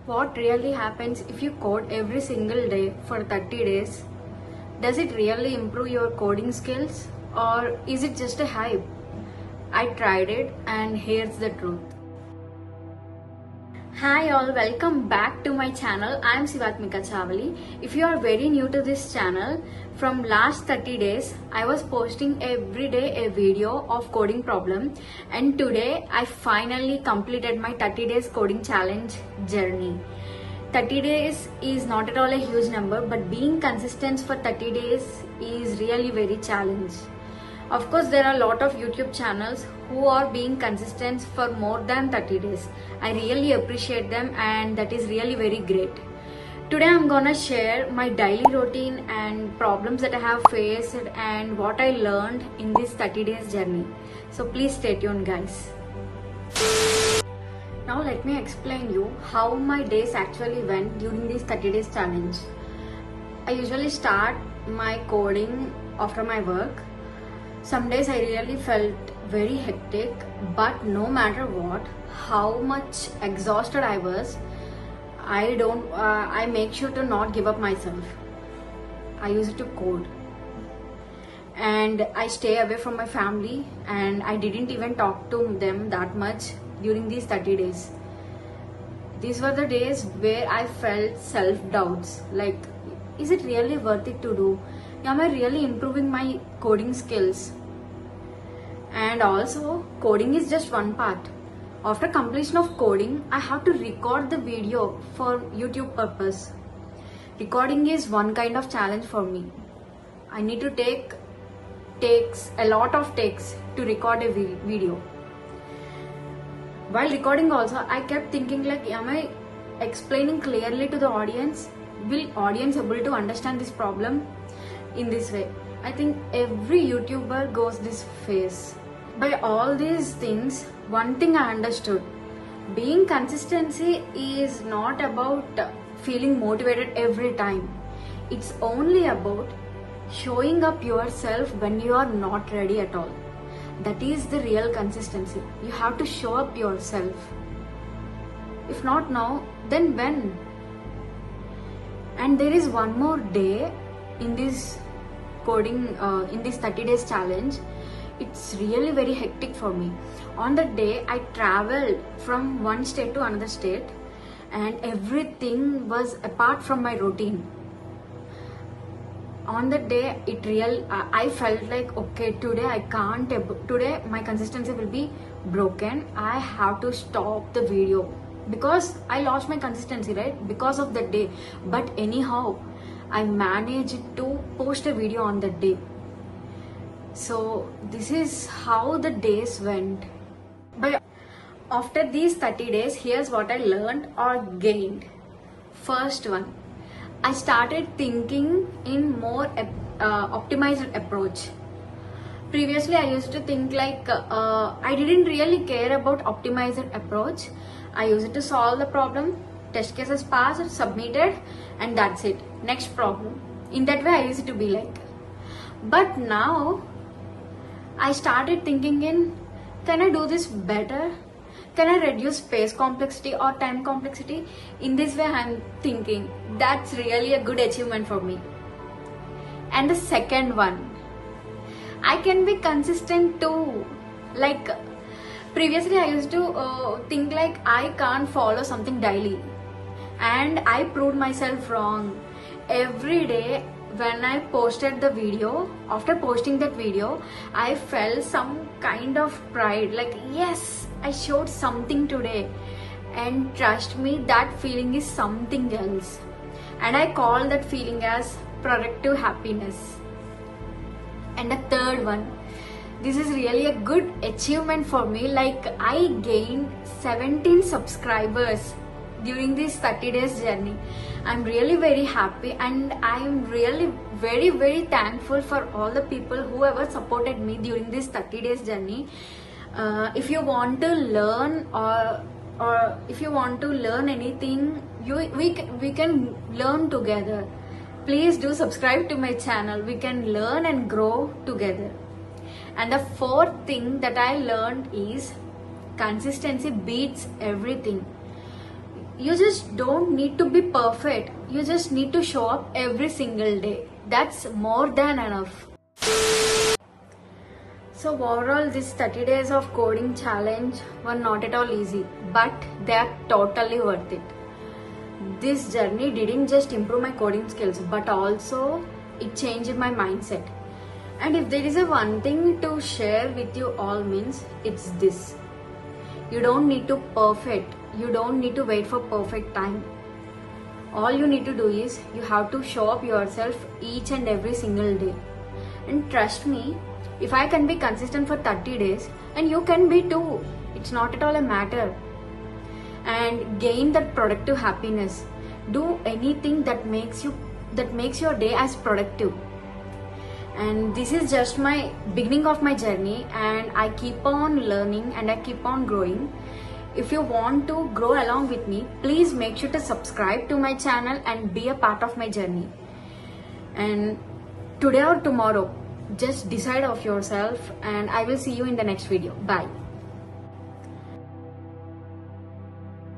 What really happens if you code every single day for 30 days? Does it really improve your coding skills or is it just a hype? I tried it and here's the truth. Hi all, welcome back to my channel. I am Sivathmika Chavali. If you are very new to this channel, from last 30 days I was posting every day a video of coding problem, and today I finally completed my 30 days coding challenge journey. 30 days is not at all a huge number, but being consistent for 30 days is really very challenge. Of course, there are a lot of YouTube channels who are being consistent for more than 30 days. I really appreciate them and that is really very great. Today I'm gonna share my daily routine and problems that I have faced and what I learned in this 30 days journey. So please stay tuned, guys. Now let me explain you how my days actually went during this 30 days challenge. I usually start my coding after my work. Some days I really felt very hectic, but no matter what, how much exhausted I was, I make sure to not give up myself. I use it to code. And I stay away from my family and I didn't even talk to them that much during these 30 days. These were the days where I felt self-doubts, like, is it really worth it to do? Am I really improving my coding skills? And also, coding is just one part. After completion of coding, I have to record the video for YouTube purpose. Recording is one kind of challenge for me. I need to take a lot of takes to record a video. While recording also, I kept thinking like, am I explaining clearly to the audience? Will audience able to understand this problem in this way? I think every YouTuber goes this phase. By all these things, one thing I understood: being consistency is not about feeling motivated every time. It's only about showing up yourself when you are not ready at all. That is the real consistency. You have to show up yourself. If not now, then when? And there is one more day in this coding, in this 30 days challenge. It's really very hectic for me. On that day, I traveled from one state to another state and everything was apart from my routine. On that day, I felt like, okay, today my consistency will be broken. I have to stop the video because I lost my consistency, right? Because of that day. But anyhow, I managed to post a video on that day. So this is how the days went. But after these 30 days, here's what I learned or gained. First one, I started thinking in more optimized approach. Previously, I used to think like I didn't really care about optimized approach. I used it to solve the problem, test cases passed, submitted, and that's it. Next problem. In that way, I used to be like. But now, I started thinking in, can I do this better? Can I reduce space complexity or time complexity? In this way, I'm thinking that's really a good achievement for me. And the second one, I can be consistent too. Like previously, I used to think like I can't follow something daily, and I proved myself wrong. Every day when I posted the video, after posting that video, I felt some kind of pride, like yes, I showed something today. And trust me, that feeling is something else. And I call that feeling as productive happiness. And the third one, this is really a good achievement for me. Like I gained 17 subscribers during this 30 days journey. I'm really very happy and I'm really very thankful for all the people who ever supported me during this 30 days journey. If you want to learn or if you want to learn anything, we can learn together. Please do subscribe to my channel. We can learn and grow together. And the fourth thing that I learned is consistency beats everything. You just don't need to be perfect. You just need to show up every single day. That's more than enough. So overall, these 30 days of coding challenge were not at all easy, but they are totally worth it. This journey didn't just improve my coding skills, but also it changed my mindset. And if there is a one thing to share with you all means, it's this. You don't need to perfect. You don't need to wait for perfect time. All you need to do is you have to show up yourself each and every single day. And trust me, if I can be consistent for 30 days and you can be too, it's not at all a matter. And gain that productive happiness. Do anything that makes your day as productive. And this is just my beginning of my journey, and I keep on learning and I keep on growing. If you want to grow along with me, please make sure to subscribe to my channel and be a part of my journey. And today or tomorrow, just decide of yourself, and I will see you in the next video. Bye.